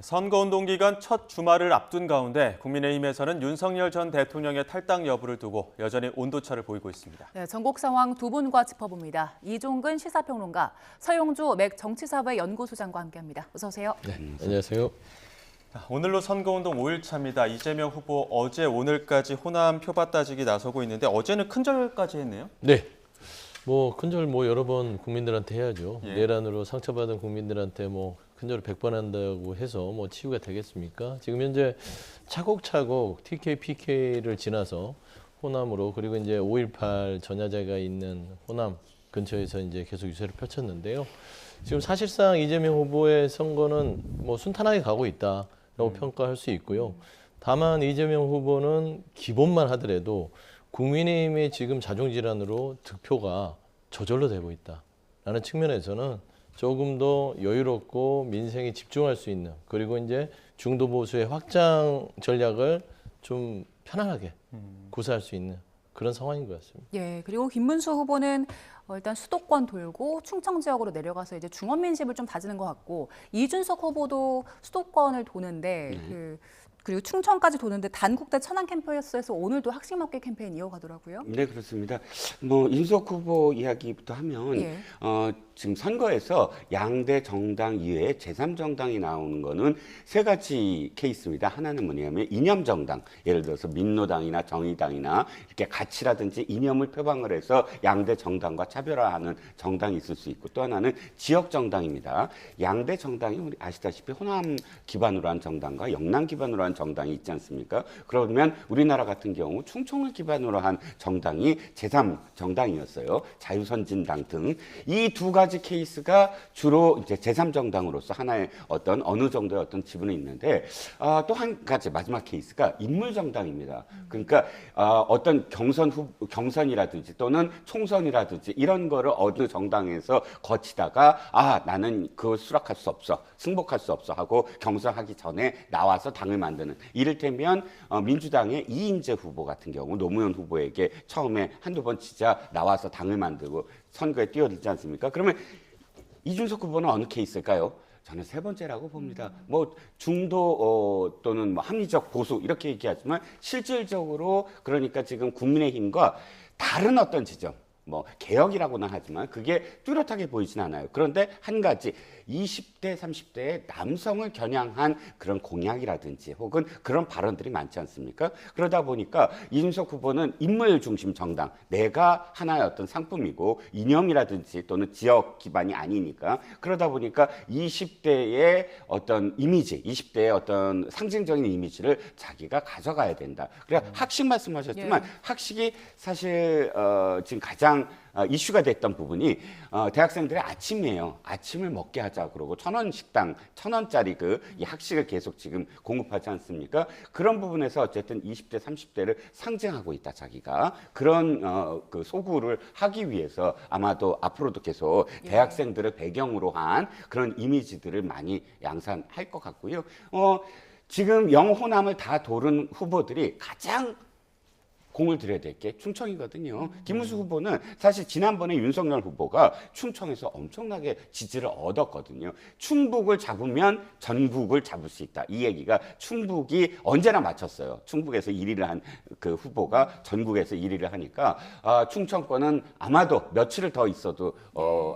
선거운동 기간 첫 주말을 앞둔 가운데 국민의힘에서는 윤석열 전 대통령의 탈당 여부를 두고 여전히 온도차를 보이고 있습니다. 네, 전국 상황 두 분과 짚어봅니다. 이종근 시사평론가, 서용주 맥 정치사회 연구소장과 함께합니다. 어서 오세요. 네, 안녕하세요. 오늘로 선거운동 5일차입니다. 이재명 후보 어제 오늘까지 호남 표밭 따지기 나서고 있는데 어제는 큰절까지 했네요. 네, 큰절 여러 번 국민들한테 해야죠. 예. 내란으로 상처받은 국민들한테 큰절을 100번 한다고 해서 치유가 되겠습니까? 지금 현재 차곡차곡 TK, PK를 지나서 호남으로 그리고 이제 5.18 전야제가 있는 호남 근처에서 이제 계속 유세를 펼쳤는데요. 지금 사실상 이재명 후보의 선거는 순탄하게 가고 있다라고 평가할 수 있고요. 다만 이재명 후보는 기본만 하더라도 국민의힘의 지금 자중질환으로 득표가 저절로 되고 있다라는 측면에서는 조금 더 여유롭고 민생에 집중할 수 있는, 그리고 이제 중도 보수의 확장 전략을 좀 편안하게 구사할 수 있는 그런 상황인 것 같습니다. 예, 그리고 김문수 후보는 일단 수도권 돌고 충청 지역으로 내려가서 이제 중원 민심을 좀 다지는 것 같고, 이준석 후보도 수도권을 도는데 그리고 충청까지 도는데 단국대 천안 캠퍼스에서 오늘도 학식 먹기 캠페인 이어가더라고요. 네, 그렇습니다. 윤석 후보 이야기부터 하면 예. 지금 선거에서 양대 정당 이외에 제3정당이 나오는 거는 세 가지 케이스입니다. 하나는 뭐냐면 이념 정당, 예를 들어서 민노당이나 정의당이나 이렇게 가치라든지 이념을 표방을 해서 양대 정당과 차별화하는 정당이 있을 수 있고, 또 하나는 지역 정당입니다. 양대 정당이 우리 아시다시피 호남 기반으로 한 정당과 영남 기반으로 한 정당이 있지 않습니까? 그러면 우리나라 같은 경우 충청을 기반으로 한 정당이 제3정당이었어요. 자유선진당 등. 이 두 가지 케이스가 주로 이제 제3정당으로서 하나의 어느 정도의 지분이 있는데, 또 한 가지 마지막 케이스가 인물정당입니다. 그러니까 어떤 경선이라든지 또는 총선이라든지 이런 거를 어느 정당에서 거치다가 나는 그걸 수락할 수 없어, 승복할 수 없어 하고 경선하기 전에 나와서 당을 만드는, 이를테면 민주당의 이인재 후보 같은 경우 노무현 후보에게 처음에 한두 번 치자 나와서 당을 만들고 선거에 뛰어들지 않습니까? 그러면 이준석 후보는 어느 케이스일까요? 저는 세 번째라고 봅니다. 중도 또는 합리적 보수 이렇게 얘기하지만 실질적으로 그러니까 지금 국민의힘과 다른 어떤 지점, 개혁이라고는 하지만 그게 뚜렷하게 보이진 않아요. 그런데 한 가지 20대, 30대의 남성을 겨냥한 그런 공약이라든지 혹은 그런 발언들이 많지 않습니까? 그러다 보니까 이준석 후보는 인물 중심 정당, 내가 하나의 어떤 상품이고 이념이라든지 또는 지역 기반이 아니니까, 그러다 보니까 20대의 어떤 이미지, 20대의 어떤 상징적인 이미지를 자기가 가져가야 된다. 그래 학식 말씀하셨지만 학식이 사실 지금 가장 이슈가 됐던 부분이 대학생들의 아침이에요. 아침을 먹게 하자 그러고 1,000원 식당, 1,000원짜리 이 학식을 계속 지금 공급하지 않습니까? 그런 부분에서 어쨌든 20대, 30대를 상징하고 있다, 자기가. 그런 그 소구를 하기 위해서 아마도 앞으로도 계속 대학생들을 배경으로 한 그런 이미지들을 많이 양산할 것 같고요. 지금 영호남을 다 도른 후보들이 가장 공을 들여야 될 게 충청이거든요. 김문수 후보는 사실 지난번에 윤석열 후보가 충청에서 엄청나게 지지를 얻었거든요. 충북을 잡으면 전국을 잡을 수 있다. 이 얘기가 충북이 언제나 맞췄어요. 충북에서 1위를 한 그 후보가 전국에서 1위를 하니까 충청권은 아마도 며칠을 더 있어도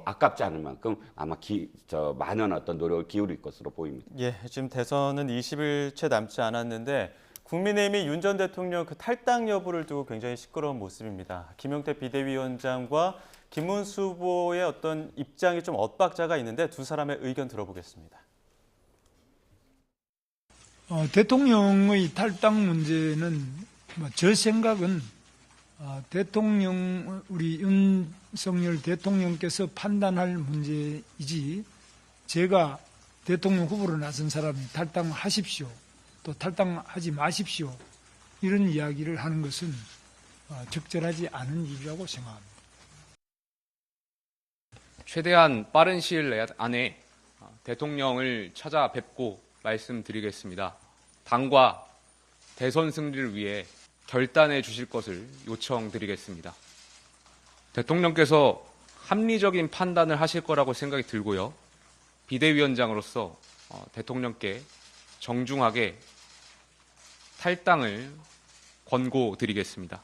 아깝지 않을 만큼 아마 많은 어떤 노력을 기울일 것으로 보입니다. 예, 지금 대선은 20일째 남지 않았는데 국민의힘이 윤 전 대통령 탈당 여부를 두고 굉장히 시끄러운 모습입니다. 김용태 비대위원장과 김문수 후보의 어떤 입장이 좀 엇박자가 있는데 두 사람의 의견 들어보겠습니다. 대통령의 탈당 문제는 제 생각은 우리 윤석열 대통령께서 판단할 문제이지, 제가 대통령 후보로 나선 사람이 탈당하십시오, 또 탈당하지 마십시오, 이런 이야기를 하는 것은 적절하지 않은 일이라고 생각합니다. 최대한 빠른 시일 안에 대통령을 찾아뵙고 말씀드리겠습니다. 당과 대선 승리를 위해 결단해 주실 것을 요청드리겠습니다. 대통령께서 합리적인 판단을 하실 거라고 생각이 들고요. 비대위원장으로서 대통령께 정중하게 탈당을 권고드리겠습니다.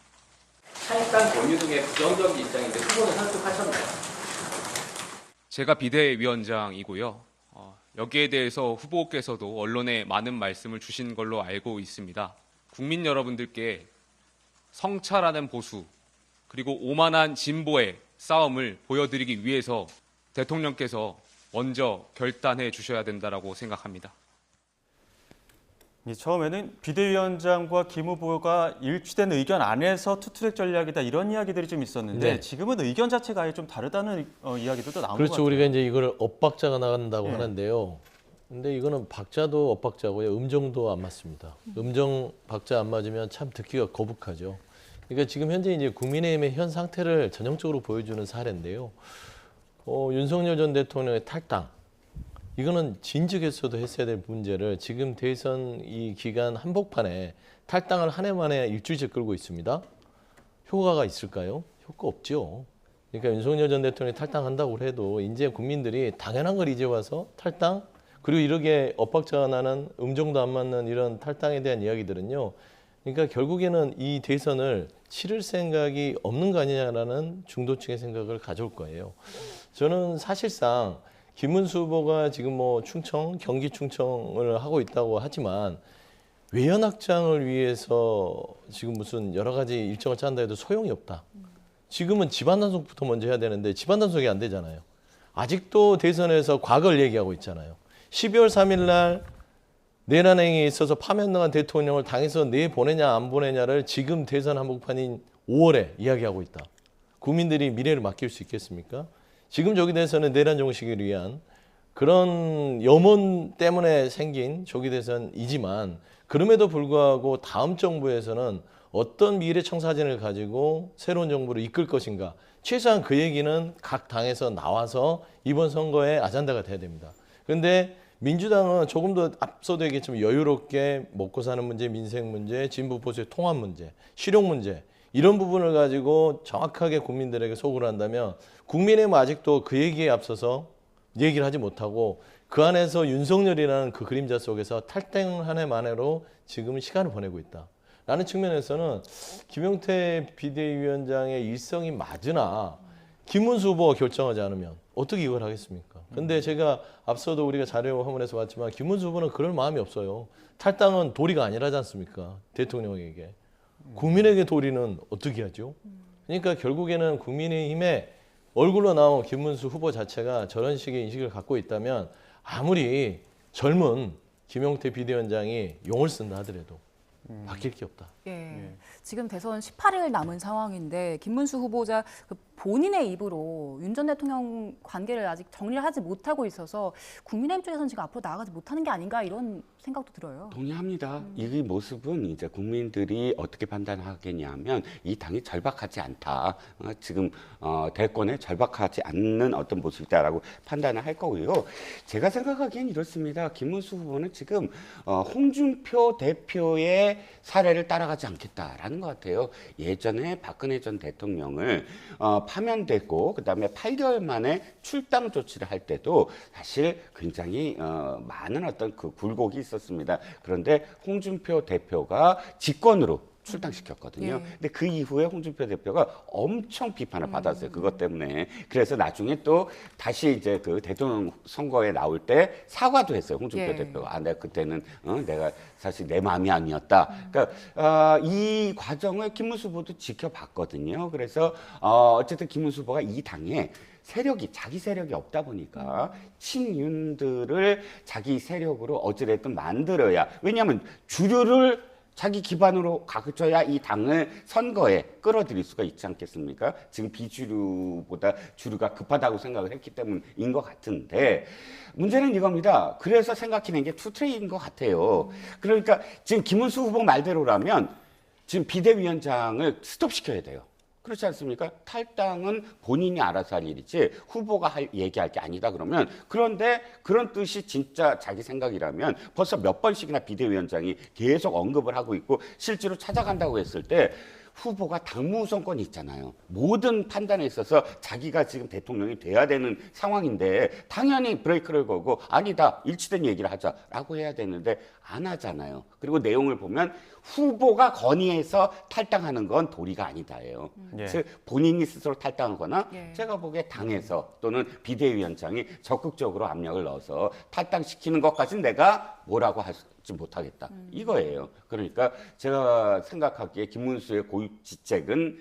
탈당 권유 등의 부정적인 입장인데 후보는 설득하셨나요? 제가 비대위원장이고요. 여기에 대해서 후보께서도 언론에 많은 말씀을 주신 걸로 알고 있습니다. 국민 여러분들께 성찰하는 보수 그리고 오만한 진보의 싸움을 보여드리기 위해서 대통령께서 먼저 결단해 주셔야 된다고 생각합니다. 처음에는 비대위원장과 김 후보가 일치된 의견 안에서 투트랙 전략이다 이런 이야기들이 좀 있었는데 네. 지금은 의견 자체가 아예 좀 다르다는 이야기도 나온 것 그렇죠. 같아요. 우리가 이제 이걸 엇박자가 나간다고 네. 하는데요. 근데 이거는 박자도 엇박자고요. 음정도 안 맞습니다. 음정 박자 안 맞으면 참 듣기가 거북하죠. 그러니까 지금 현재 이제 국민의힘의 현 상태를 전형적으로 보여주는 사례인데요. 윤석열 전 대통령의 탈당. 이거는 진즉에서도 했어야 될 문제를 지금 대선 이 기간 한복판에 탈당을 한 해 만에 일주일째 끌고 있습니다. 효과가 있을까요? 효과 없죠. 그러니까 윤석열 전 대통령이 탈당한다고 해도 이제 국민들이 당연한 걸 이제 와서 탈당? 그리고 이렇게 엇박자가 나는 음정도 안 맞는 이런 탈당에 대한 이야기들은요. 그러니까 결국에는 이 대선을 치를 생각이 없는 거 아니냐라는 중도층의 생각을 가져올 거예요. 저는 사실상 김문수 후보가 지금 뭐 충청, 경기 충청을 하고 있다고 하지만 외연 확장을 위해서 지금 무슨 여러 가지 일정을 짠다 해도 소용이 없다. 지금은 집안 단속부터 먼저 해야 되는데 집안 단속이 안 되잖아요. 아직도 대선에서 과거를 얘기하고 있잖아요. 12월 3일 날 내란행위에 있어서 파면당한 대통령을 당에서 내보내냐 안 보내냐를 지금 대선 한복판인 5월에 이야기하고 있다. 국민들이 미래를 맡길 수 있겠습니까? 지금 조기 대선은 내란 종식을 위한 그런 염원 때문에 생긴 조기 대선이지만 그럼에도 불구하고 다음 정부에서는 어떤 미래 청사진을 가지고 새로운 정부를 이끌 것인가. 최소한 그 얘기는 각 당에서 나와서 이번 선거의 아젠다가 돼야 됩니다. 그런데 민주당은 조금 더 앞서도 얘기했지만 여유롭게 먹고 사는 문제, 민생 문제, 진보 보수의 통합 문제, 실용 문제 이런 부분을 가지고 정확하게 국민들에게 소구를 한다면 국민의힘은 아직도 그 얘기에 앞서서 얘기를 하지 못하고 그 안에서 윤석열이라는 그 그림자 속에서 탈당 한 해 만에로 지금은 시간을 보내고 있다. 라는 측면에서는 김용태 비대위원장의 일성이 맞으나 김문수 후보가 결정하지 않으면 어떻게 이걸 하겠습니까? 근데 제가 앞서도 우리가 자료 화면에서 봤지만 김문수 후보는 그럴 마음이 없어요. 탈당은 도리가 아니라지 않습니까? 대통령에게. 국민에게 도리는 어떻게 하죠? 그러니까 결국에는 국민의힘의 얼굴로 나온 김문수 후보 자체가 저런 식의 인식을 갖고 있다면 아무리 젊은 김용태 비대위원장이 용을 쓴다 하더라도 바뀔 게 없다. 예. 지금 대선 18일 남은 상황인데 김문수 후보자 본인의 입으로 윤 전 대통령 관계를 아직 정리를 하지 못하고 있어서 국민의힘 쪽에서는 지금 앞으로 나아가지 못하는 게 아닌가 이런 생각도 들어요. 동의합니다. 이 모습은 이제 국민들이 어떻게 판단하겠냐면 이 당이 절박하지 않다. 지금 대권에 절박하지 않는 어떤 모습이다라고 판단을 할 거고요. 제가 생각하기엔 이렇습니다. 김문수 후보는 지금 홍준표 대표의 사례를 따라가지 않겠다라는 것 같아요. 예전에 박근혜 전 대통령을 파면됐고 그다음에 8개월 만에 출당 조치를 할 때도 사실 굉장히 많은 어떤 그 굴곡이 있었습니다. 그런데 홍준표 대표가 직권으로 출당시켰거든요. 예. 근데 그 이후에 홍준표 대표가 엄청 비판을 받았어요. 그것 때문에. 그래서 나중에 또 다시 이제 그 대통령 선거에 나올 때 사과도 했어요. 홍준표 예. 대표가. 내가 그때는 내가 사실 내 마음이 아니었다. 그러니까 이 과정을 김문수 후보도 지켜봤거든요. 그래서 어쨌든 김문수 후보가 이 당에 자기 세력이 없다 보니까 친윤들을 자기 세력으로 어찌됐든 만들어야. 왜냐하면 주류를 자기 기반으로 가져야 이 당을 선거에 끌어들일 수가 있지 않겠습니까? 지금 비주류보다 주류가 급하다고 생각을 했기 때문인 것 같은데 문제는 이겁니다. 그래서 생각해낸 게 투트랙인 것 같아요. 그러니까 지금 김문수 후보 말대로라면 지금 비대위원장을 스톱시켜야 돼요. 그렇지 않습니까? 탈당은 본인이 알아서 할 일이지 후보가 얘기할 게 아니다 그러면 그런데 그런 뜻이 진짜 자기 생각이라면 벌써 몇 번씩이나 비대위원장이 계속 언급을 하고 있고 실제로 찾아간다고 했을 때 후보가 당무 우선권이 있잖아요. 모든 판단에 있어서 자기가 지금 대통령이 돼야 되는 상황인데 당연히 브레이크를 걸고 아니다, 일치된 얘기를 하자라고 해야 되는데 안 하잖아요. 그리고 내용을 보면 후보가 건의해서 탈당하는 건 도리가 아니다예요. 예. 즉 본인이 스스로 탈당하거나 예. 제가 보기에 당에서 또는 비대위원장이 적극적으로 압력을 넣어서 탈당시키는 것까지는 내가 뭐라고 하지 못하겠다. 이거예요. 그러니까 제가 생각하기에 김문수의 고육지책은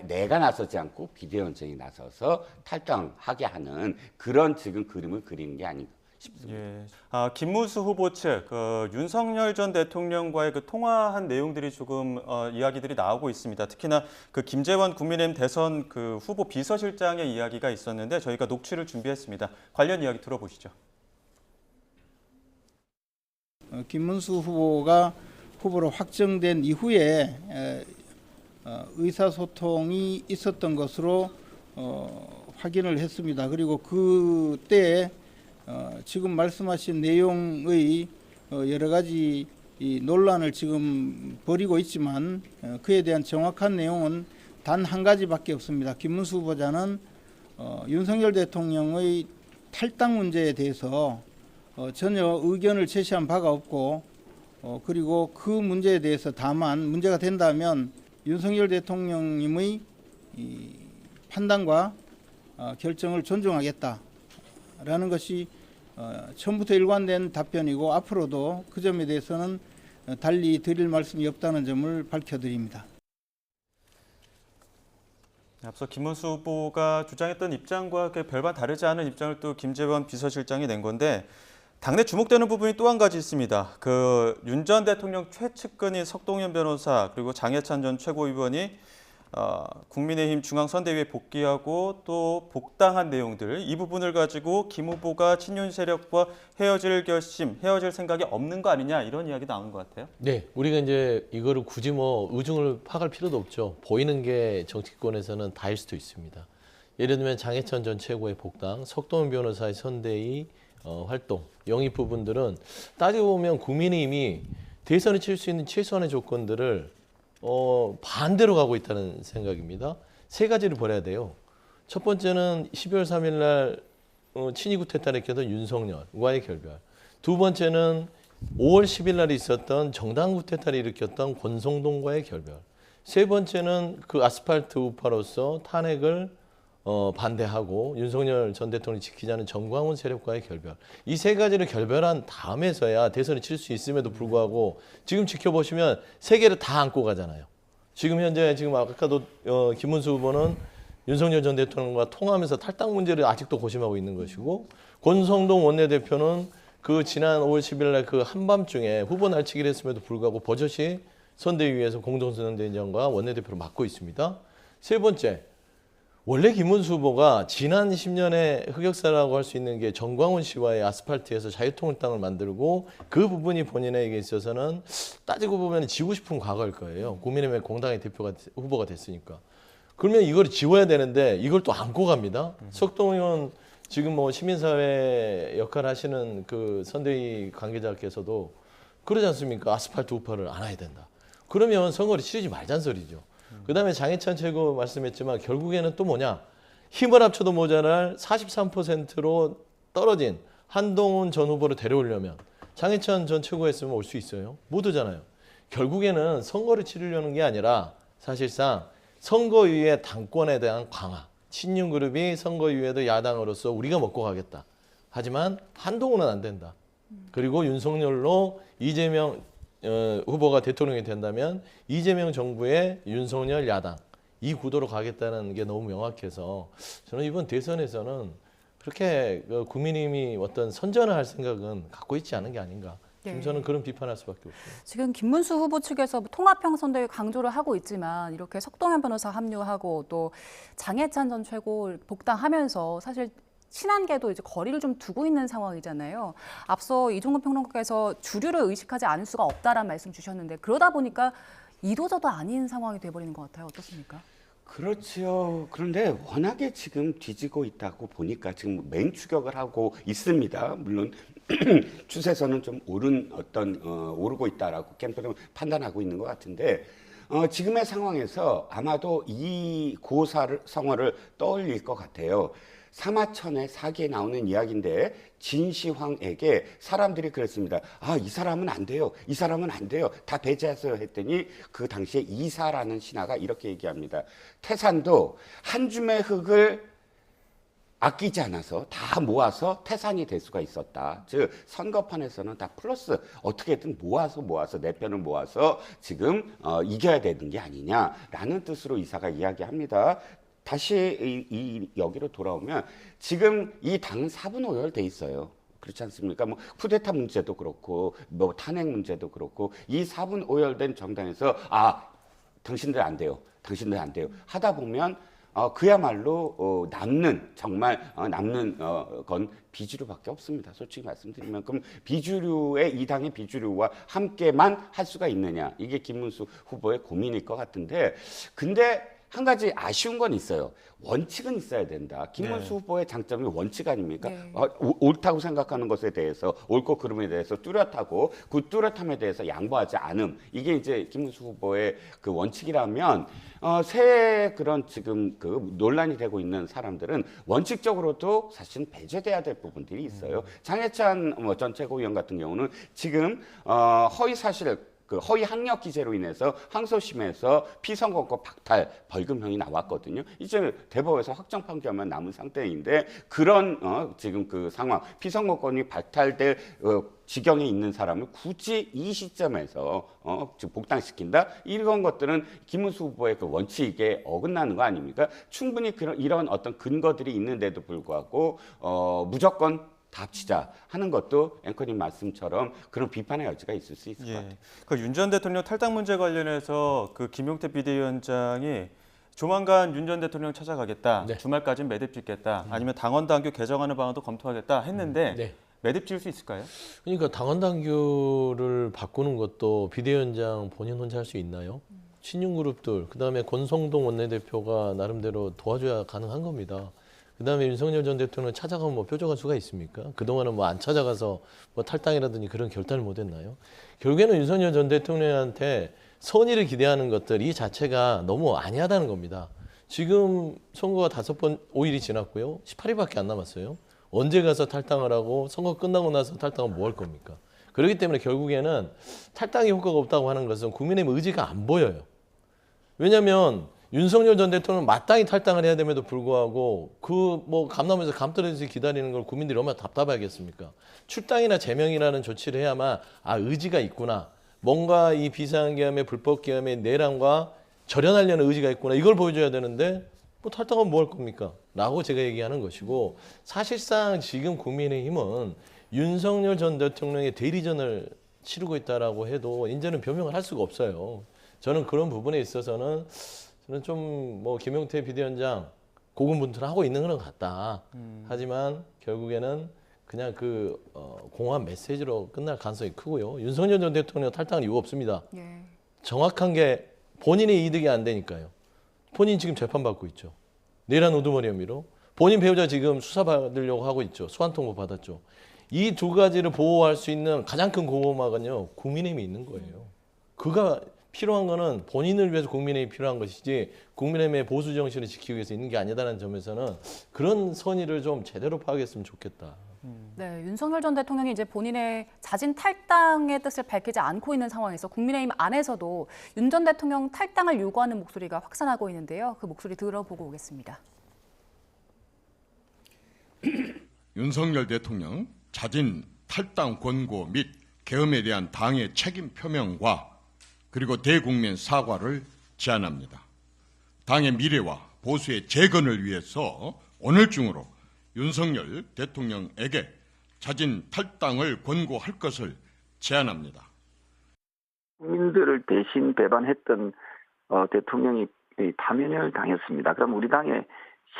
내가 나서지 않고 비대위원장이 나서서 탈당하게 하는 그런 지금 그림을 그리는 게 아닌가 싶습니다. 예. 김문수 후보 측 윤석열 전 대통령과의 그 통화한 내용들이 조금 이야기들이 나오고 있습니다. 특히나 그 김재원 국민의힘 대선 그 후보 비서실장의 이야기가 있었는데 저희가 녹취를 준비했습니다. 관련 이야기 들어보시죠. 김문수 후보가 후보로 확정된 이후에 의사소통이 있었던 것으로 확인을 했습니다. 그리고 그때 지금 말씀하신 내용의 여러 가지 이 논란을 지금 벌이고 있지만 그에 대한 정확한 내용은 단 한 가지밖에 없습니다. 김문수 후보자는 윤석열 대통령의 탈당 문제에 대해서 전혀 의견을 제시한 바가 없고 그리고 그 문제에 대해서 다만 문제가 된다면 윤석열 대통령님의 이 판단과 결정을 존중하겠다라는 것이 처음부터 일관된 답변이고 앞으로도 그 점에 대해서는 달리 드릴 말씀이 없다는 점을 밝혀드립니다. 앞서 김문수 후보가 주장했던 입장과 별반 다르지 않은 입장을 또 김재원 비서실장이 낸 건데 당내 주목되는 부분이 또 한 가지 있습니다. 그 윤 전 대통령 최측근인 석동현 변호사 그리고 장해찬 전 최고위원이 국민의힘 중앙선대위에 복귀하고 또 복당한 내용들 이 부분을 가지고 김 후보가 친윤 세력과 헤어질 생각이 없는 거 아니냐 이런 이야기 나온 것 같아요. 네, 우리가 이제 이거를 굳이 뭐 의중을 파악할 필요도 없죠. 보이는 게 정치권에서는 다일 수도 있습니다. 예를 들면 장해찬 전 최고의 복당, 석동현 변호사의 선대위 활동, 영입 부분들은 따지고 보면 국민의힘이 대선에 칠 수 있는 최소한의 조건들을 반대로 가고 있다는 생각입니다. 세 가지를 버려야 돼요. 첫 번째는 12월 3일 날 친이 구태타를 일으켰던 윤석열과의 결별. 두 번째는 5월 10일 날 있었던 정당 구태타를 일으켰던 권성동과의 결별. 세 번째는 그 아스팔트 우파로서 탄핵을 반대하고 윤석열 전 대통령이 지키자는 정광훈 세력과의 결별. 이 세 가지를 결별한 다음에서야 대선을 칠 수 있음에도 불구하고 지금 지켜보시면 세 개를 다 안고 가잖아요. 지금 현재 지금 아까도 김문수 후보는 윤석열 전 대통령과 통화하면서 탈당 문제를 아직도 고심하고 있는 것이고 권성동 원내대표는 그 지난 5월 10일 날 그 한밤중에 후보 날치기를 했음에도 불구하고 버젓이 선대위에서 공동선대위원장과 원내대표를 맡고 있습니다. 세 번째, 원래 김문수 후보가 지난 10년의 흑역사라고 할 수 있는 게 정광훈 씨와의 아스팔트에서 자유통일당을 만들고 그 부분이 본인에게 있어서는 따지고 보면 지우고 싶은 과거일 거예요. 국민의힘의 공당의 후보가 됐으니까. 그러면 이걸 지워야 되는데 이걸 또 안고 갑니다. 석동현 지금 뭐 시민사회 역할 하시는 그 선대위 관계자께서도 그러지 않습니까? 아스팔트 우파를 안 해야 된다. 그러면 선거를 치르지 말자는 소리죠. 그다음에 장해찬 최고 말씀했지만 결국에는 또 뭐냐? 힘을 합쳐도 모자랄 43%로 떨어진 한동훈 전 후보를 데려오려면 장해찬 전 최고였으면 올 수 있어요? 못 오잖아요. 결국에는 선거를 치르려는 게 아니라 사실상 선거 이후에 당권에 대한 강화. 친윤 그룹이 선거 이후에도 야당으로서 우리가 먹고 가겠다. 하지만 한동훈은 안 된다. 그리고 윤석열로 이재명 후보가 대통령이 된다면 이재명 정부의 윤석열 야당 이 구도로 가겠다는 게 너무 명확해서 저는 이번 대선에서는 그렇게 국민의힘이 어떤 선전을 할 생각은 갖고 있지 않은 게 아닌가. 지금 저는 그런 비판할 수밖에 없어요. 지금 김문수 후보 측에서 통합형선대위 강조를 하고 있지만 이렇게 석동현 변호사 합류하고 또 장해찬 전 최고 복당하면서 사실 친한계도 이제 거리를 좀 두고 있는 상황이잖아요. 앞서 이종근 평론가께서 주류를 의식하지 않을 수가 없다라는 말씀 주셨는데 그러다 보니까 이도저도 아닌 상황이 돼버리는 것 같아요. 어떻습니까? 그렇지요. 그런데 워낙에 지금 뒤지고 있다고 보니까 지금 맹추격을 하고 있습니다. 물론 추세선은 좀 오르고 있다라고 캠프는 판단하고 있는 것 같은데 지금의 상황에서 아마도 이 고사성어를 떠올릴 것 같아요. 사마천의 사기에 나오는 이야기인데 진시황에게 사람들이 그랬습니다. 아, 이 사람은 안 돼요. 이 사람은 안 돼요. 다 배제하세요 했더니 그 당시에 이사라는 신하가 이렇게 얘기합니다. 태산도 한 줌의 흙을 아끼지 않아서 다 모아서 태산이 될 수가 있었다. 즉 선거판에서는 다 플러스 어떻게든 모아서 내 편을 모아서 지금 이겨야 되는 게 아니냐라는 뜻으로 이사가 이야기합니다. 다시 여기로 돌아오면 지금 이 당은 4분 오열돼 있어요. 그렇지 않습니까? 뭐 쿠데타 문제도 그렇고 뭐 탄핵 문제도 그렇고 이 4분 오열된 정당에서 당신들 안 돼요. 당신들 안 돼요. 하다 보면 그야말로 남는 건 비주류밖에 없습니다. 솔직히 말씀드리면 그럼 비주류의 이 당의 비주류와 함께만 할 수가 있느냐 이게 김문수 후보의 고민일 것 같은데 근데 한 가지 아쉬운 건 있어요. 원칙은 있어야 된다. 김문수 후보의 장점이 원칙 아닙니까? 네. 옳다고 생각하는 것에 대해서 옳고 그름에 대해서 뚜렷하고 그 뚜렷함에 대해서 양보하지 않음. 이게 이제 김문수 후보의 그 원칙이라면 새 그런 지금 그 논란이 되고 있는 사람들은 원칙적으로도 사실은 배제돼야 될 부분들이 있어요. 장해찬 전 최고위원 같은 경우는 지금 허위 사실 그 허위 학력 기재로 인해서 항소심에서 피선거권 박탈 벌금형이 나왔거든요. 이제 대법에서 확정 판결만 남은 상태인데 그런 지금 그 상황 피선거권이 박탈될 지경에 있는 사람을 굳이 이 시점에서 지금 복당시킨다 이런 것들은 김문수 후보의 그 원칙에 어긋나는 거 아닙니까? 충분히 이런 어떤 근거들이 있는데도 불구하고 무조건 다 합치자 하는 것도 앵커님 말씀처럼 그런 비판의 여지가 있을 수 있을 것 같아요. 그 윤 전 대통령 탈당 문제 관련해서 그 김용태 비대위원장이 조만간 윤 전 대통령 찾아가겠다. 네. 주말까지는 매듭 짓겠다. 아니면 당원 당규 개정하는 방안도 검토하겠다 했는데 네. 매듭 지을 수 있을까요? 그러니까 당원 당규를 바꾸는 것도 비대위원장 본인 혼자 할 수 있나요? 친윤그룹들, 그다음에 권성동 원내대표가 나름대로 도와줘야 가능한 겁니다. 그다음에 윤석열 전 대통령 찾아가면 뭐 뾰족할 수가 있습니까? 그동안은 뭐 안 찾아가서 뭐 탈당이라든지 그런 결단을 못 했나요? 결국에는 윤석열 전 대통령한테 선의를 기대하는 것들 이 자체가 너무 아니하다는 겁니다. 지금 선거가 5일이 지났고요. 18일밖에 안 남았어요. 언제 가서 탈당을 하고 선거 끝나고 나서 탈당은 뭐 할 겁니까? 그렇기 때문에 결국에는 탈당의 효과가 없다고 하는 것은 국민의 의지가 안 보여요. 왜냐하면 윤석열 전 대통령은 마땅히 탈당을 해야 됨에도 불구하고 그 뭐 감나무에서 감 떨어지듯이 기다리는 걸 국민들이 얼마나 답답하겠습니까? 출당이나 제명이라는 조치를 해야만 의지가 있구나. 뭔가 이 비상계엄의 불법계엄의 내란과 절연하려는 의지가 있구나. 이걸 보여줘야 되는데 뭐 탈당하면 뭐 할 겁니까? 라고 제가 얘기하는 것이고 사실상 지금 국민의힘은 윤석열 전 대통령의 대리전을 치르고 있다라고 해도 이제는 변명을 할 수가 없어요. 저는 그런 부분에 있어서는 저는 좀 뭐 김용태 비대위원장 고군분투를 하고 있는 것 같다. 하지만 결국에는 그냥 그 공허한 메시지로 끝날 가능성이 크고요. 윤석열 전 대통령 탈당할 이유가 없습니다. 예. 정확한 게 본인의 이득이 안 되니까요. 본인 지금 재판받고 있죠. 내란 우두머리 혐의로. 본인 배우자 지금 수사받으려고 하고 있죠. 소환통보 받았죠. 이 두 가지를 보호할 수 있는 가장 큰 보호막은요. 국민의힘이 있는 거예요. 그가 필요한 거는 본인을 위해서 국민의힘이 필요한 것이지 국민의힘의 보수 정신을 지키기 위해서 있는 게 아니다라는 점에서는 그런 선의를 좀 제대로 파악했으면 좋겠다. 네, 윤석열 전 대통령이 이제 본인의 자진 탈당의 뜻을 밝히지 않고 있는 상황에서 국민의힘 안에서도 윤 전 대통령 탈당을 요구하는 목소리가 확산하고 있는데요. 그 목소리 들어보고 오겠습니다. 윤석열 대통령 자진 탈당 권고 및 계엄에 대한 당의 책임 표명과 그리고 대국민 사과를 제안합니다. 당의 미래와 보수의 재건을 위해서 오늘 중으로 윤석열 대통령에게 자진 탈당을 권고할 것을 제안합니다. 국민들을 대신 배반했던 대통령이 파면을 당했습니다. 그럼 우리 당에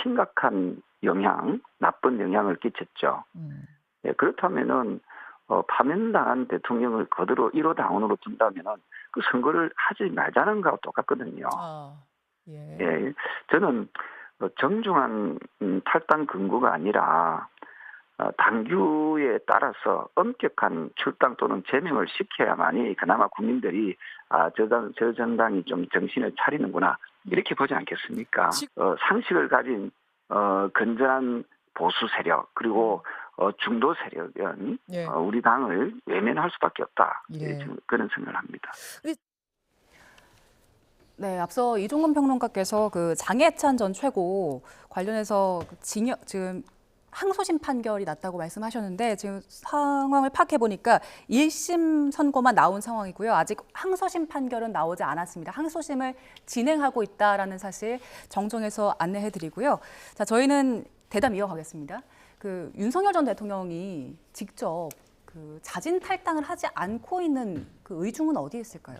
심각한 영향, 나쁜 영향을 끼쳤죠. 예, 그렇다면은 파면당한 대통령을 거들어 1호 당원으로 둔다면은 그 선거를 하지 말자는 거하고 똑같거든요. 예. 예, 저는 정중한 탈당 근거가 아니라 당규에 따라서 엄격한 출당 또는 제명을 시켜야만이 그나마 국민들이 저 정당이 좀 정신을 차리는구나 이렇게 보지 않겠습니까? 상식을 가진 건전한 보수 세력 그리고 중도 세력은 예. 우리 당을 외면할 수밖에 없다. 예. 지금 그런 생각을 합니다. 네, 앞서 이종근 평론가께서 그 장해찬 전 최고 관련해서 지금 항소심 판결이 났다고 말씀하셨는데 지금 상황을 파악해 보니까 1심 선고만 나온 상황이고요. 아직 항소심 판결은 나오지 않았습니다. 항소심을 진행하고 있다라는 사실 정정해서 안내해 드리고요. 자, 저희는 대담 이어가겠습니다. 그 윤석열 전 대통령이 직접 그 자진 탈당을 하지 않고 있는 그 의중은 어디에 있을까요?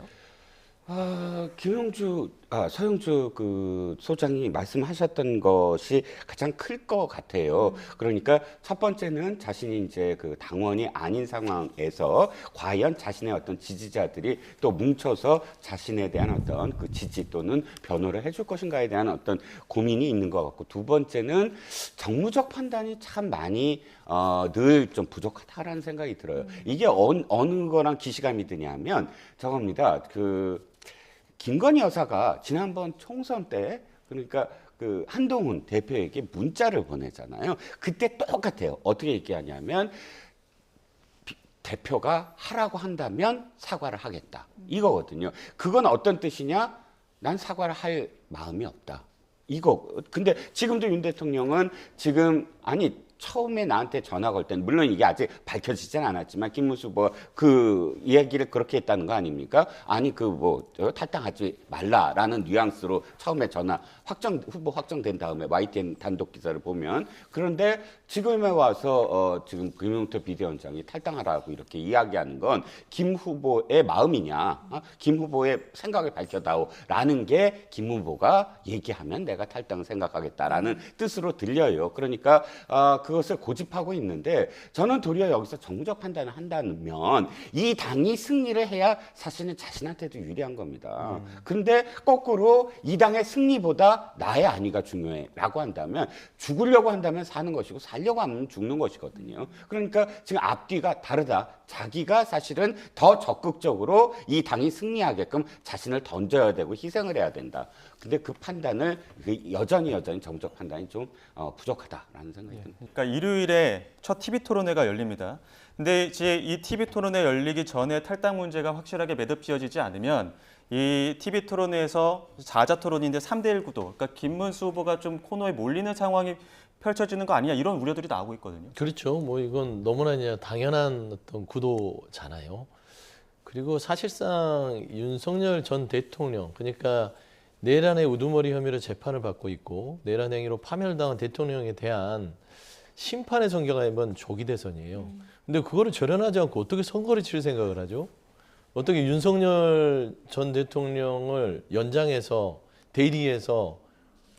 서영주 그 소장이 말씀하셨던 것이 가장 클 것 같아요. 그러니까 첫 번째는 자신이 이제 그 당원이 아닌 상황에서 과연 자신의 어떤 지지자들이 또 뭉쳐서 자신에 대한 어떤 그 지지 또는 변호를 해줄 것인가에 대한 어떤 고민이 있는 것 같고, 두 번째는 정무적 판단이 참 많이 늘 좀 부족하다라는 생각이 들어요. 이게 어느 거랑 기시감이 드냐면 저겁니다. 김건희 여사가 지난번 총선 때 그러니까 그 한동훈 대표에게 문자를 보내잖아요. 그때 똑같아요. 어떻게 얘기하냐면 대표가 하라고 한다면 사과를 하겠다. 이거거든요. 그건 어떤 뜻이냐? 난 사과를 할 마음이 없다. 이거. 근데 지금도 윤 대통령은 지금 처음에 나한테 전화 걸 때는 물론 이게 아직 밝혀지진 않았지만 김문수 후보가 그 이야기를 그렇게 했다는 거 아닙니까? 탈당하지 말라라는 뉘앙스로 처음에 후보 확정된 다음에 YTN 단독 기사를 보면, 그런데 지금에 와서 지금 김용태 비대위원장이 탈당하라고 이렇게 이야기하는 건 김 후보의 마음이냐, 김 후보의 생각을 밝혀다오라는 게 김 후보가 얘기하면 내가 탈당을 생각하겠다라는 뜻으로 들려요. 그러니까 그것을 고집하고 있는데, 저는 도리어 여기서 정무적 판단을 한다면 이 당이 승리를 해야 사실은 자신한테도 유리한 겁니다. 근데 거꾸로 이 당의 승리보다 나의 안위가 중요해라고 한다면, 죽으려고 한다면 사는 것이고 살려고 하면 죽는 것이거든요. 그러니까 지금 앞뒤가 다르다. 자기가 사실은 더 적극적으로 이 당이 승리하게끔 자신을 던져야 되고 희생을 해야 된다. 근데 그 판단을 여전히 정무적 판단이 좀 부족하다라는 생각이 듭니다. 그러니까 일요일에 첫 TV 토론회가 열립니다. 근데 이제 이 TV 토론회 열리기 전에 탈당 문제가 확실하게 매듭지어지지 않으면 이 TV 토론회에서 자자 토론인데 3대1 구도, 그러니까 김문수 후보가 좀 코너에 몰리는 상황이 펼쳐지는 거 아니냐, 이런 우려들이 나오고 있거든요. 그렇죠. 뭐 이건 너무나 그냥 당연한 어떤 구도잖아요. 그리고 사실상 윤석열 전 대통령, 그러니까 내란의 우두머리 혐의로 재판을 받고 있고 내란 행위로 파멸당한 대통령에 대한 심판의 성격이 이번 조기 대선이에요. 근데 그거를 절연하지 않고 어떻게 선거를 칠 생각을 하죠? 어떻게 윤석열 전 대통령을 연장해서 대리해서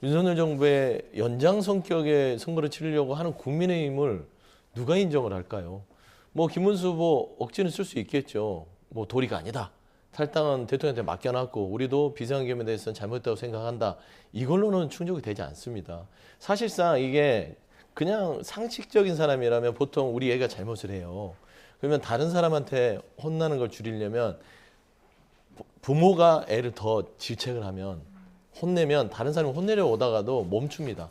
윤석열 정부의 연장 성격의 선거를 치르려고 하는 국민의힘을 누가 인정을 할까요? 뭐 김문수 후보 억지는 쓸 수 있겠죠. 뭐 도리가 아니다. 탈당은 대통령한테 맡겨놨고 우리도 비상계엄에 대해서는 잘못했다고 생각한다. 이걸로는 충족이 되지 않습니다. 사실상 이게 그냥 상식적인 사람이라면 보통 우리 애가 잘못을 해요. 그러면 다른 사람한테 혼나는 걸 줄이려면 부모가 애를 더 질책을 하면, 혼내면 다른 사람이 혼내려 오다가도 멈춥니다.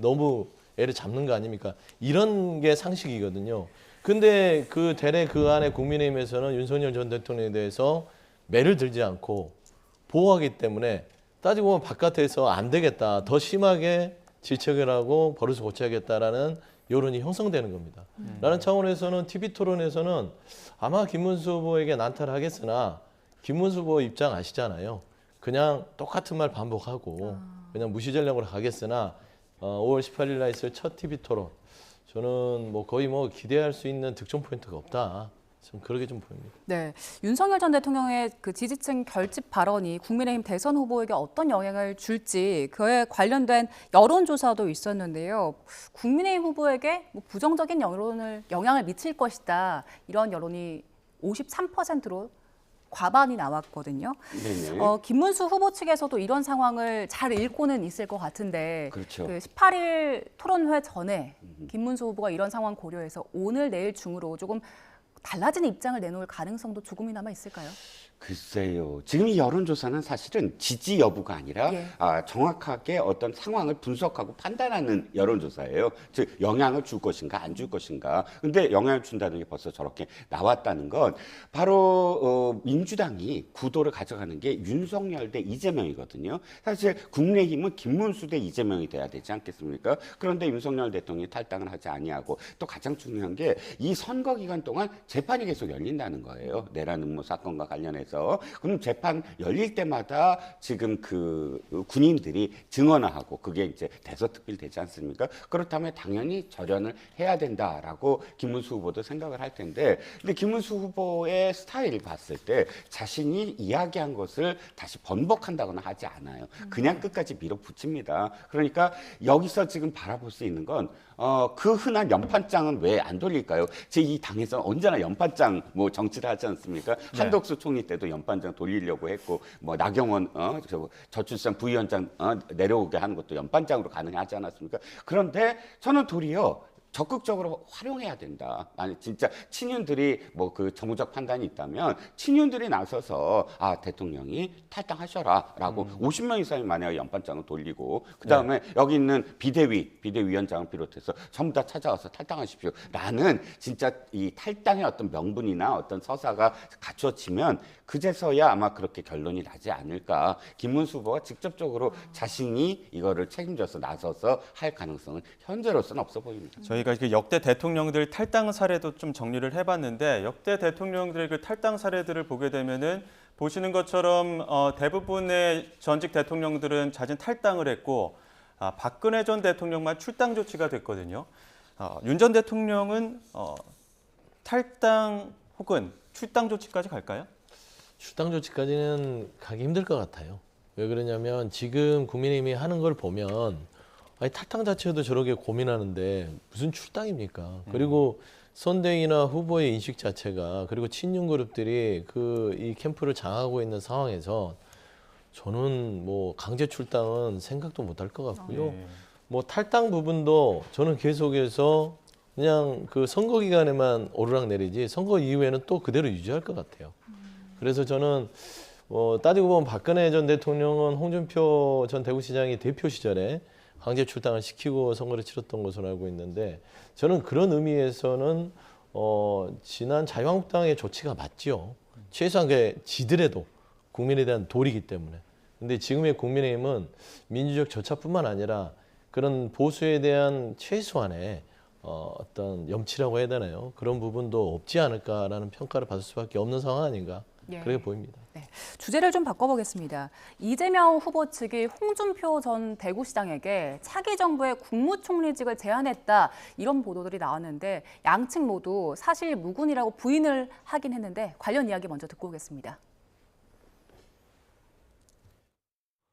너무 애를 잡는 거 아닙니까? 이런 게 상식이거든요. 근데 대래 그 안에 국민의힘에서는 윤석열 전 대통령에 대해서 매를 들지 않고 보호하기 때문에 따지고 보면 바깥에서 안 되겠다, 더 심하게 질책을 하고 버릇을 고쳐야겠다라는 여론이 형성되는 겁니다. 라는 차원에서는 TV 토론에서는 아마 김문수 후보에게 난타를 하겠으나 김문수 후보 입장 아시잖아요. 그냥 똑같은 말 반복하고 그냥 무시 전략으로 가겠으나 5월 18일 날 있을 첫 TV 토론, 저는 거의 기대할 수 있는 득점 포인트가 없다. 좀 그렇게 좀 보입니다. 네, 윤석열 전 대통령의 그 지지층 결집 발언이 국민의힘 대선 후보에게 어떤 영향을 줄지 그에 관련된 여론조사도 있었는데요. 국민의힘 후보에게 부정적인 영향을 미칠 것이다, 이런 여론이 53%로 과반이 나왔거든요. 네네. 김문수 후보 측에서도 이런 상황을 잘 읽고는 있을 것 같은데 그렇죠. 그 18일 토론회 전에 김문수 후보가 이런 상황 고려해서 오늘 내일 중으로 조금 달라진 입장을 내놓을 가능성도 조금이나마 있을까요? 글쎄요. 지금 이 여론조사는 사실은 지지 여부가 아니라 예. 정확하게 어떤 상황을 분석하고 판단하는 여론조사예요. 즉 영향을 줄 것인가 안 줄 것인가. 근데 영향을 준다는 게 벌써 저렇게 나왔다는 건 바로 민주당이 구도를 가져가는 게 윤석열 대 이재명이거든요. 사실 국민의힘은 김문수 대 이재명이 돼야 되지 않겠습니까? 그런데 윤석열 대통령이 탈당을 하지 아니하고 또 가장 중요한 게 이 선거 기간 동안 재판이 계속 열린다는 거예요. 내란 음모 사건과 관련해서. 그럼 재판 열릴 때마다 지금 그 군인들이 증언을 하고 그게 이제 대서특필 되지 않습니까? 그렇다면 당연히 절연을 해야 된다라고 김문수 후보도 생각을 할 텐데, 근데 김문수 후보의 스타일을 봤을 때 자신이 이야기한 것을 다시 번복한다거나 하지 않아요. 그냥 끝까지 밀어붙입니다. 그러니까 여기서 지금 바라볼 수 있는 건 그 흔한 연판장은 왜 안 돌릴까요? 제 이 당에서 언제나 연판장 뭐 정치를 하지 않습니까? 네. 한덕수 총리 때도 연판장 돌리려고 했고, 뭐 나경원 저출산 부위원장 내려오게 하는 것도 연판장으로 가능하지 않았습니까? 그런데 저는 도리어 적극적으로 활용해야 된다. 아니 진짜 친윤들이 뭐 그 정무적 판단이 있다면 친윤들이 나서서 대통령이 탈당하셔라라고 50명 이상이 만약에 연판장을 돌리고 그 다음에 여기 있는 비대위원장을 비롯해서 전부 다 찾아와서 탈당하십시오라는 진짜 이 탈당의 어떤 명분이나 어떤 서사가 갖춰지면 그제서야 아마 그렇게 결론이 나지 않을까. 김문수 후보가 직접적으로 자신이 이거를 책임져서 나서서 할 가능성은 현재로서는 없어 보입니다. 저희가 그 역대 대통령들 탈당 사례도 좀 정리를 해봤는데 역대 대통령들의 그 탈당 사례들을 보게 되면은 보시는 것처럼 대부분의 전직 대통령들은 자진 탈당을 했고 박근혜 전 대통령만 출당 조치가 됐거든요. 윤 전 대통령은 탈당 혹은 출당 조치까지 갈까요? 출당 조치까지는 가기 힘들 것 같아요. 왜 그러냐면 지금 국민의힘이 하는 걸 보면 아니, 탈당 자체도 저렇게 고민하는데 무슨 출당입니까? 그리고 선대위나 후보의 인식 자체가 그리고 친윤 그룹들이 이 캠프를 장악하고 있는 상황에서 저는 뭐 강제 출당은 생각도 못할 것 같고요. 뭐 탈당 부분도 저는 계속해서 그냥 그 선거 기간에만 오르락내리지 선거 이후에는 또 그대로 유지할 것 같아요. 그래서 저는 따지고 보면 박근혜 전 대통령은 홍준표 전 대구시장이 대표 시절에 강제 출당을 시키고 선거를 치렀던 것으로 알고 있는데 저는 그런 의미에서는 지난 자유한국당의 조치가 맞지요. 최소한 지더라도 국민에 대한 도리이기 때문에. 근데 지금의 국민의힘은 민주적 절차뿐만 아니라 그런 보수에 대한 최소한의 어떤 염치라고 해야 되나요? 그런 부분도 없지 않을까라는 평가를 받을 수밖에 없는 상황 아닌가 그렇게 보입니다. 네. 주제를 좀 바꿔보겠습니다. 이재명 후보 측이 홍준표 전 대구시장에게 차기 정부의 국무총리직을 제안했다 이런 보도들이 나왔는데 양측 모두 사실 무근이라고 부인을 하긴 했는데 관련 이야기 먼저 듣고 오겠습니다.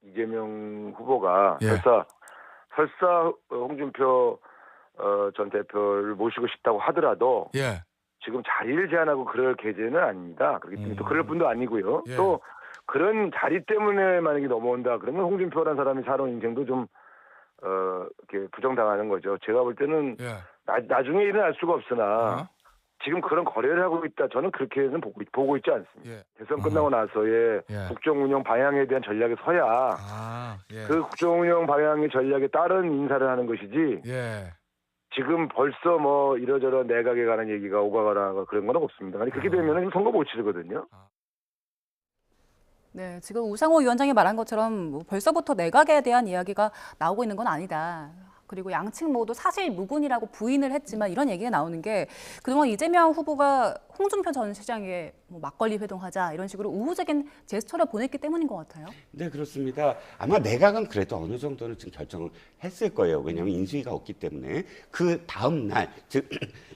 이재명 후보가 설사 홍준표 전 대표를 모시고 싶다고 하더라도 지금 자리를 제한하고 그럴 계제는 아닙니다. 그렇기 때문에 또 그럴 분도 아니고요. 또 그런 자리 때문에 만약에 넘어온다 그러면 홍준표라는 사람의 살아온 인생도 좀 이렇게 부정당하는 거죠. 제가 볼 때는 나중에 일어날 수가 없으나 지금 그런 거래를 하고 있다. 저는 그렇게는 보고 있지 않습니다. 대선 끝나고 나서의 국정운영 방향에 대한 전략에 서야 그 국정운영 방향의 전략에 따른 인사를 하는 것이지 지금 벌써 뭐 이러저러 내각에 관한 얘기가 오가거나 그런 건 없습니다. 아니 그렇게 되면 선거 못 치르거든요. 네, 지금 우상호 위원장이 말한 것처럼 뭐 벌써부터 내각에 대한 이야기가 나오고 있는 건 아니다. 그리고 양측 모두 사실 무근이라고 부인을 했지만 이런 얘기가 나오는 게 그동안 이재명 후보가 홍준표 전 시장에 뭐 막걸리 회동하자 이런 식으로 우호적인 제스처를 보냈기 때문인 것 같아요. 네, 그렇습니다. 아마 내각은 그래도 어느 정도는 지금 결정을 했을 거예요. 왜냐하면 인수위가 없기 때문에 그 다음 날, 즉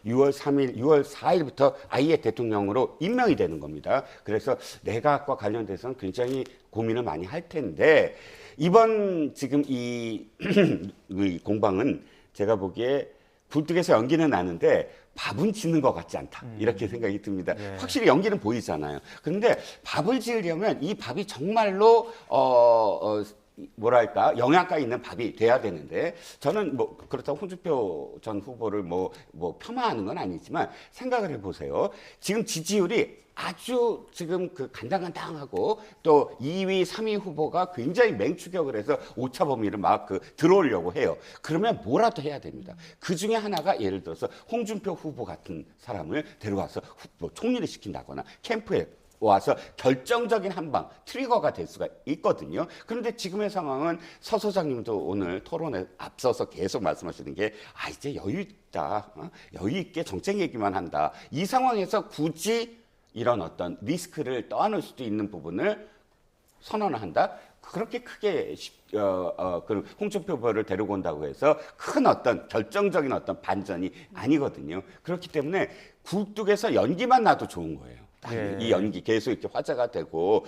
6월 3일, 6월 4일부터 아예 대통령으로 임명이 되는 겁니다. 그래서 내각과 관련돼서는 굉장히 고민을 많이 할 텐데 이번 지금 이 공방은 제가 보기에 굴뚝에서 연기는 나는데 밥은 짓는 것 같지 않다. 이렇게 생각이 듭니다. 확실히 연기는 보이잖아요. 그런데 밥을 지으려면 이 밥이 정말로 뭐랄까 영양가 있는 밥이 돼야 되는데, 저는 뭐 그렇다고 홍준표 전 후보를 뭐 폄하하는 건 아니지만 생각을 해보세요. 지금 지지율이 아주 지금 그 간당간당하고 또 2위, 3위 후보가 굉장히 맹추격을 해서 오차 범위를 막 들어오려고 해요. 그러면 뭐라도 해야 됩니다. 그 중에 하나가 예를 들어서 홍준표 후보 같은 사람을 데려와서 총리를 시킨다거나 캠프에 와서 결정적인 한방 트리거가 될 수가 있거든요. 그런데 지금의 상황은 서 소장님도 오늘 토론에 앞서서 계속 말씀하시는 게 이제 여유 있다, 여유 있게 정책 얘기만 한다. 이 상황에서 굳이 이런 어떤 리스크를 떠안을 수도 있는 부분을 선언을 한다. 그렇게 크게 그 홍준표 후보를 데리고 온다고 해서 큰 어떤 결정적인 어떤 반전이 아니거든요. 그렇기 때문에 굴뚝에서 연기만 나도 좋은 거예요. 이 연기 계속 이렇게 화제가 되고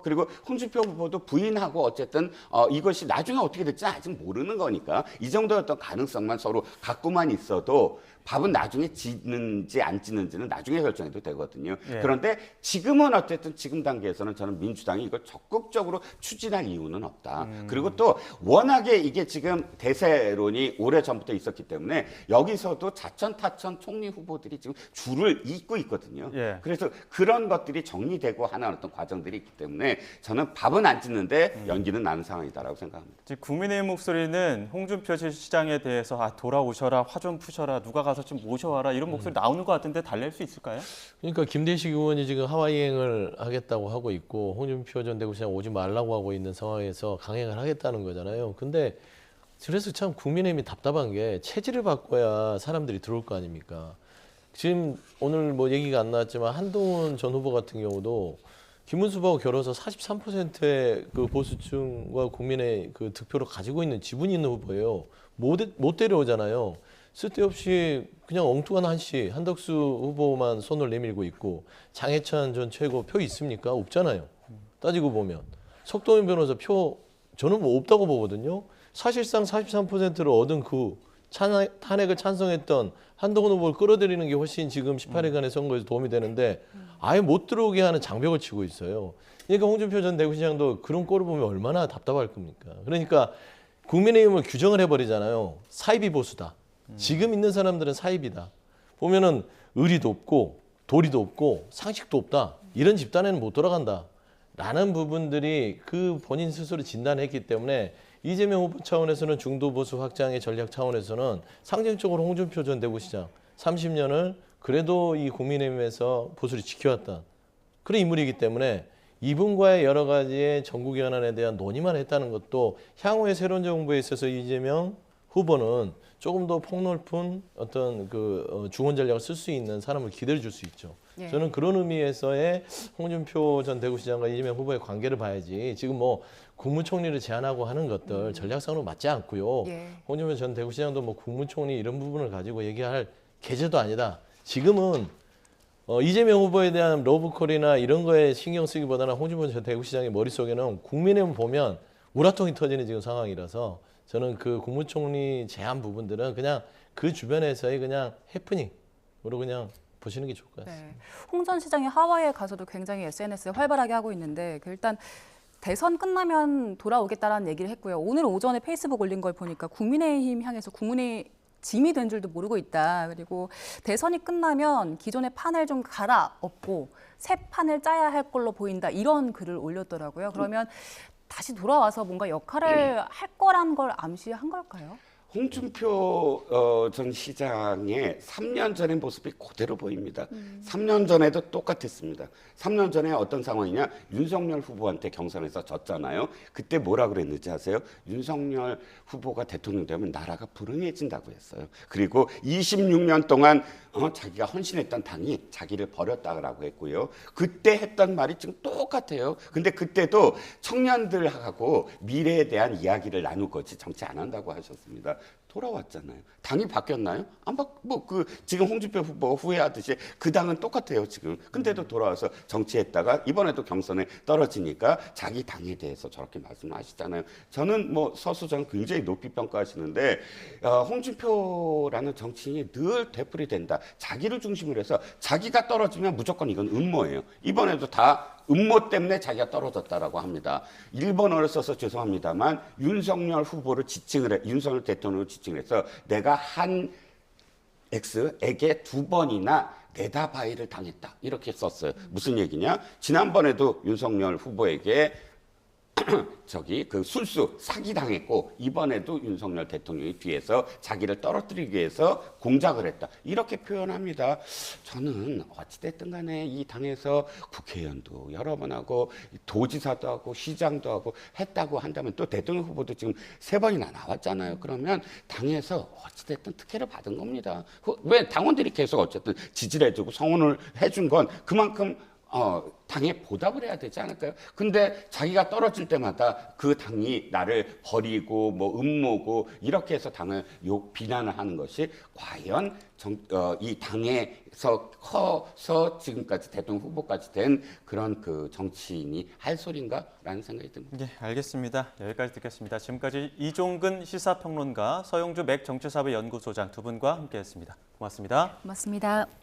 그리고 홍준표 후보도 부인하고 어쨌든 이것이 나중에 어떻게 될지는 아직 모르는 거니까 이 정도의 어떤 가능성만 서로 갖고만 있어도 밥은 나중에 짓는지 안 짓는지는 나중에 결정해도 되거든요. 그런데 지금은 어쨌든 지금 단계에서는 저는 민주당이 이걸 적극적으로 추진할 이유는 없다. 그리고 또 워낙에 이게 지금 대세론이 오래전부터 있었기 때문에 여기서도 자천 타천 총리 후보들이 지금 줄을 잇고 있거든요. 그래서 그런 것들이 정리되고 하는 어떤 과정들이 있기 때문에 저는 밥은 안 짓는데 연기는 나는 상황이다라고 생각합니다. 국민의힘 목소리는 홍준표 시장에 대해서 돌아오셔라, 화 좀 푸셔라, 누가 가서 좀 모셔와라 이런 목소리 나오는 것 같은데 달랠 수 있을까요? 그러니까 김대식 의원이 지금 하와이행을 하겠다고 하고 있고 홍준표 전 대구시장 오지 말라고 하고 있는 상황에서 강행을 하겠다는 거잖아요. 근데 그래서 참 국민의힘이 답답한 게 체질을 바꿔야 사람들이 들어올 거 아닙니까? 지금 오늘 뭐 얘기가 안 나왔지만 한동훈 전 후보 같은 경우도 김문수 후보하고 결혼해서 43%의 그 보수층과 국민의 그 득표를 가지고 있는 지분이 있는 후보예요. 못 데려오잖아요. 쓸데없이 그냥 엉뚱한 한덕수 후보만 손을 내밀고 있고 장해찬 전 최고 표 있습니까? 없잖아요. 따지고 보면 석동현 변호사 표 저는 뭐 없다고 보거든요. 사실상 43%를 얻은 그 탄핵을 찬성했던 한동훈 후보를 끌어들이는 게 훨씬 지금 18일간의 선거에서 도움이 되는데 아예 못 들어오게 하는 장벽을 치고 있어요. 그러니까 홍준표 전 대구시장도 그런 꼴을 보면 얼마나 답답할 겁니까? 그러니까 국민의힘을 규정을 해버리잖아요. 사이비 보수다. 지금 있는 사람들은 사이비다. 보면은 의리도 없고 도리도 없고 상식도 없다. 이런 집단에는 못 돌아간다. 라는 부분들이 그 본인 스스로 진단했기 때문에 이재명 후보 차원에서는 중도 보수 확장의 전략 차원에서는 상징적으로 홍준표 전 대구시장 30년을 그래도 이 국민의힘에서 보수를 지켜왔다. 그런 인물이기 때문에 이분과의 여러 가지의 전국 연안에 대한 논의만 했다는 것도 향후의 새로운 정부에 있어서 이재명 후보는 조금 더 폭넓은 어떤 그 중원 전략을 쓸 수 있는 사람을 기대해 줄 수 있죠. 저는 그런 의미에서의 홍준표 전 대구시장과 이재명 후보의 관계를 봐야지 지금 뭐 국무총리를 제안하고 하는 것들 전략상으로 맞지 않고요. 홍준표 전 대구시장도 뭐 국무총리 이런 부분을 가지고 얘기할 계제도 아니다. 지금은 이재명 후보에 대한 러브콜이나 이런 거에 신경 쓰기보다는 홍준표 전 대구시장의 머릿속에는 국민의힘 보면 우라통이 터지는 지금 상황이라서 저는 그 국무총리 제안 부분들은 그냥 그 주변에서의 그냥 해프닝으로 그냥 보시는 게 좋을 것 같습니다. 홍 전 시장이 하와이에 가서도 굉장히 SNS에 활발하게 하고 있는데 일단 대선 끝나면 돌아오겠다라는 얘기를 했고요. 오늘 오전에 페이스북 올린 걸 보니까 국민의힘 향해서 국민의 짐이 된 줄도 모르고 있다. 그리고 대선이 끝나면 기존의 판을 좀 갈아엎고 새 판을 짜야 할 걸로 보인다. 이런 글을 올렸더라고요. 그러면 다시 돌아와서 뭔가 역할을 할 거란 걸 암시한 걸까요? 홍준표 전 시장의 3년 전의 모습이 그대로 보입니다. 3년 전에도 똑같았습니다. 3년 전에 어떤 상황이냐? 윤석열 후보한테 경선에서 졌잖아요. 그때 뭐라 그랬는지 아세요? 윤석열 후보가 대통령 되면 나라가 불행해진다고 했어요. 그리고 26년 동안 자기가 헌신했던 당이 자기를 버렸다고 했고요. 그때 했던 말이 지금 똑같아요. 근데 그때도 청년들하고 미래에 대한 이야기를 나눌 거지 정치 안 한다고 하셨습니다. 돌아왔잖아요. 당이 바뀌었나요? 지금 홍준표 후보가 후회하듯이 그 당은 똑같아요, 지금. 근데도 돌아와서 정치했다가 이번에도 경선에 떨어지니까 자기 당에 대해서 저렇게 말씀하시잖아요. 저는 서수장 굉장히 높이 평가하시는데, 홍준표라는 정치인이 늘 되풀이된다. 자기를 중심으로 해서 자기가 떨어지면 무조건 이건 음모예요. 이번에도 다 음모 때문에 자기가 떨어졌다라고 합니다. 일본어를 써서 죄송합니다만 윤석열 대통령을 지칭을 해서 내가 한 X에게 2번이나 내다바이를 당했다. 이렇게 썼어요. 무슨 얘기냐? 지난번에도 윤석열 후보에게 그 술수 사기당했고 이번에도 윤석열 대통령이 뒤에서 자기를 떨어뜨리기 위해서 공작을 했다. 이렇게 표현합니다. 저는 어찌됐든 간에 이 당에서 국회의원도 여러 번 하고 도지사도 하고 시장도 하고 했다고 한다면 또 대통령 후보도 지금 3번이나 나왔잖아요. 그러면 당에서 어찌됐든 특혜를 받은 겁니다. 왜 당원들이 계속 어쨌든 지지를 해주고 성원을 해준 건 그만큼 당에 보답을 해야 되지 않을까요? 근데 자기가 떨어질 때마다 그 당이 나를 버리고 음모고 이렇게 해서 당을 비난을 하는 것이 과연 이 당에서 커서 지금까지 대통령 후보까지 된 그런 그 정치인이 할 소린가라는 생각이 듭니다. 네, 알겠습니다. 여기까지 듣겠습니다. 지금까지 이종근 시사평론가, 서영주 맥정치사회연구소장 두 분과 함께했습니다. 고맙습니다. 고맙습니다.